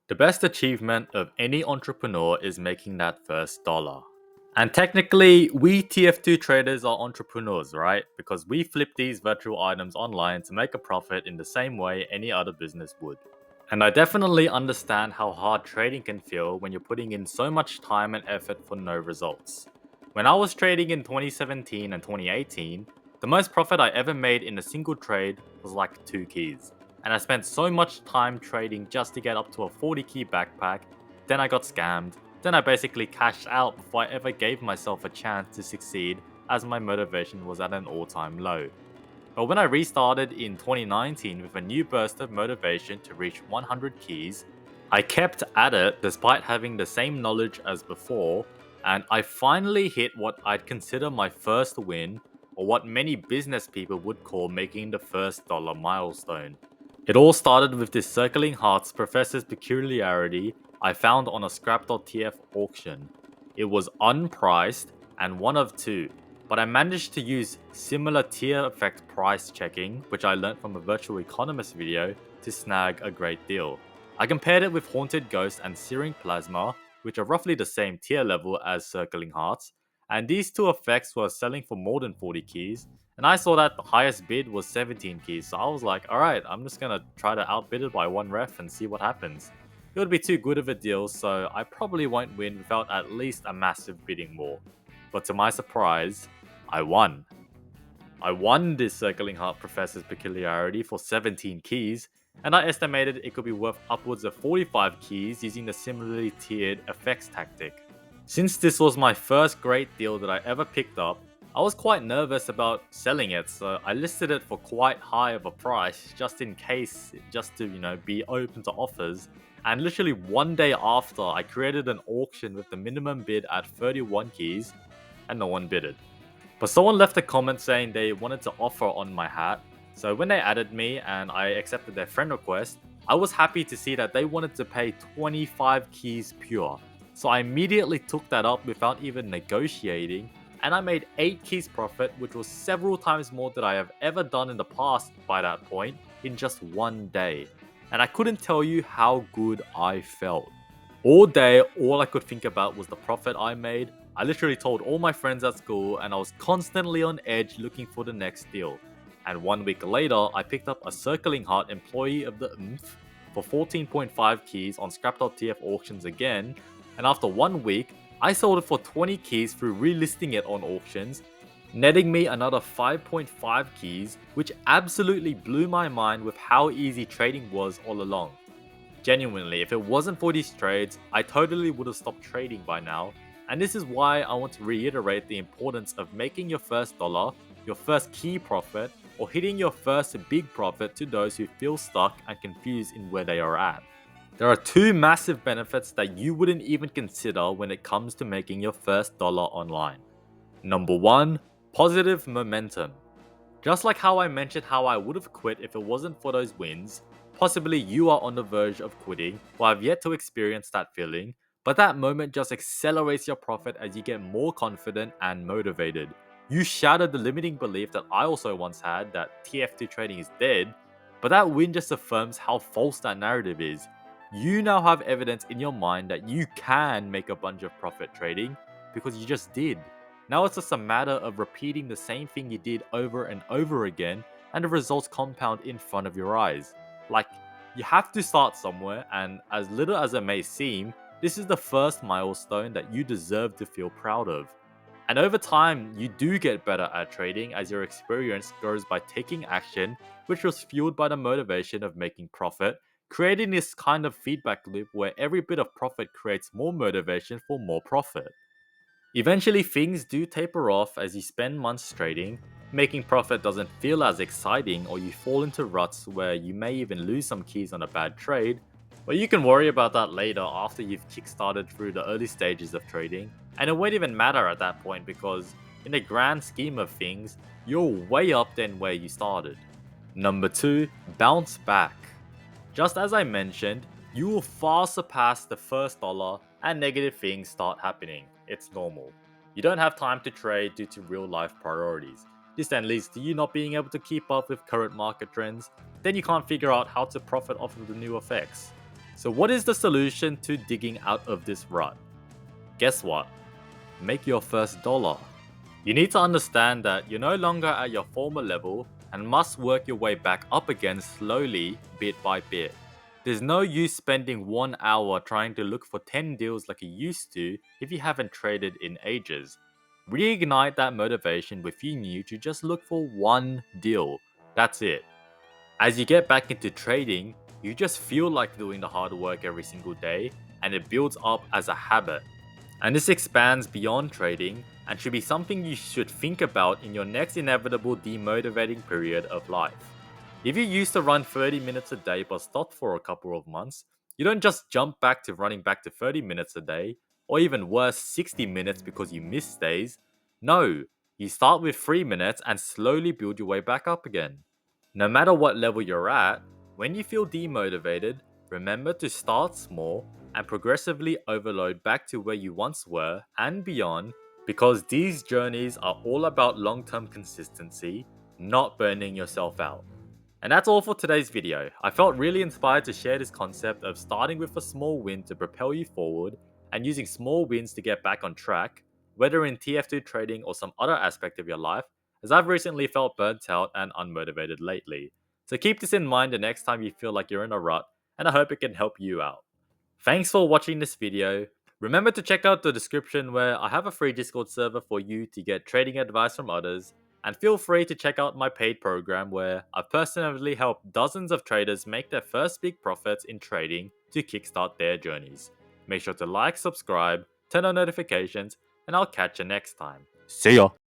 The best achievement of any entrepreneur is making that first dollar. And technically, we TF2 traders are entrepreneurs, right? Because we flip these virtual items online to make a profit in the same way any other business would. And I definitely understand how hard trading can feel when you're putting in so much time and effort for no results. When I was trading in 2017 and 2018, the most profit I ever made in a single trade was like 2 keys. And I spent so much time trading just to get up to a 40 key backpack, then I got scammed, then I basically cashed out before I ever gave myself a chance to succeed as my motivation was at an all-time low. But when I restarted in 2019 with a new burst of motivation to reach 100 keys, I kept at it despite having the same knowledge as before, and I finally hit what I'd consider my first win, or what many business people would call making the first dollar milestone. It all started with this circling hearts professor's peculiarity I found on a scrap.tf auction. It was unpriced and one of two, but I managed to use similar tier effect price checking, which I learned from a virtual economist video, to snag a great deal. I compared it with Haunted Ghost and Searing Plasma, which are roughly the same tier level as Circling Hearts, and these two effects were selling for more than 40 keys, and I saw that the highest bid was 17 keys, so I was like, alright, I'm just gonna try to outbid it by one ref and see what happens. It would be too good of a deal, so I probably won't win without at least a massive bidding war. But to my surprise, I won. I won this Circling Heart Professor's peculiarity for 17 keys, and I estimated it could be worth upwards of 45 keys using the similarly tiered effects tactic. Since this was my first great deal that I ever picked up, I was quite nervous about selling it, so I listed it for quite high of a price just in case, just to, be open to offers. And literally one day after, I created an auction with the minimum bid at 31 keys, and no one bid it. But someone left a comment saying they wanted to offer on my hat, so when they added me and I accepted their friend request, I was happy to see that they wanted to pay 25 keys pure. So I immediately took that up without even negotiating, and I made 8 keys profit, which was several times more than I have ever done in the past by that point, in just one day. And I couldn't tell you how good I felt. All day, all I could think about was the profit I made. I literally told all my friends at school, and I was constantly on edge looking for the next deal. And 1 week later, I picked up a Circling Heart Employee of the Oomph for 14.5 keys on scrap.tf auctions again, and after 1 week, I sold it for 20 keys through relisting it on auctions, netting me another 5.5 keys, which absolutely blew my mind with how easy trading was all along. Genuinely, if it wasn't for these trades, I totally would have stopped trading by now, and this is why I want to reiterate the importance of making your first dollar, your first key profit, or hitting your first big profit to those who feel stuck and confused in where they are at. There are two massive benefits that you wouldn't even consider when it comes to making your first dollar online. Number 1, positive momentum. Just like how I mentioned how I would have quit if it wasn't for those wins, possibly you are on the verge of quitting or have yet to experience that feeling, but that moment just accelerates your profit as you get more confident and motivated. You shattered the limiting belief that I also once had that TF2 trading is dead, but that win just affirms how false that narrative is. You now have evidence in your mind that you can make a bunch of profit trading because you just did. Now it's just a matter of repeating the same thing you did over and over again, and the results compound in front of your eyes. Like, you have to start somewhere, and as little as it may seem, this is the first milestone that you deserve to feel proud of. And over time, you do get better at trading as your experience grows by taking action, which was fueled by the motivation of making profit, creating this kind of feedback loop where every bit of profit creates more motivation for more profit. Eventually, things do taper off as you spend months trading. Making profit doesn't feel as exciting, or you fall into ruts where you may even lose some keys on a bad trade, but you can worry about that later after you've kickstarted through the early stages of trading, and it won't even matter at that point because, in the grand scheme of things, you're way up than where you started. Number 2, bounce back. Just as I mentioned, you will far surpass the first dollar and negative things start happening. It's normal. You don't have time to trade due to real life priorities. This then leads to you not being able to keep up with current market trends. Then you can't figure out how to profit off of the new effects. So what is the solution to digging out of this rut? Guess what? Make your first dollar. You need to understand that you're no longer at your former level and must work your way back up again slowly, bit by bit. There's no use spending 1 hour trying to look for 10 deals like you used to if you haven't traded in ages. Reignite that motivation within you to just look for one deal. That's it. As you get back into trading, you just feel like doing the hard work every single day, and it builds up as a habit. And this expands beyond trading and should be something you should think about in your next inevitable demotivating period of life. If you used to run 30 minutes a day but stopped for a couple of months, you don't just jump back to running back to 30 minutes a day, or even worse, 60 minutes because you miss days. No, you start with 3 minutes and slowly build your way back up again. No matter what level you're at, when you feel demotivated, remember to start small and progressively overload back to where you once were and beyond, because these journeys are all about long-term consistency, not burning yourself out. And that's all for today's video. I felt really inspired to share this concept of starting with a small win to propel you forward and using small wins to get back on track, whether in TF2 trading or some other aspect of your life, as I've recently felt burnt out and unmotivated lately. So keep this in mind the next time you feel like you're in a rut, and I hope it can help you out. Thanks for watching this video. Remember to check out the description where I have a free Discord server for you to get trading advice from others, and feel free to check out my paid program where I've personally helped dozens of traders make their first big profits in trading to kickstart their journeys. Make sure to like, subscribe, turn on notifications, and I'll catch you next time. See ya!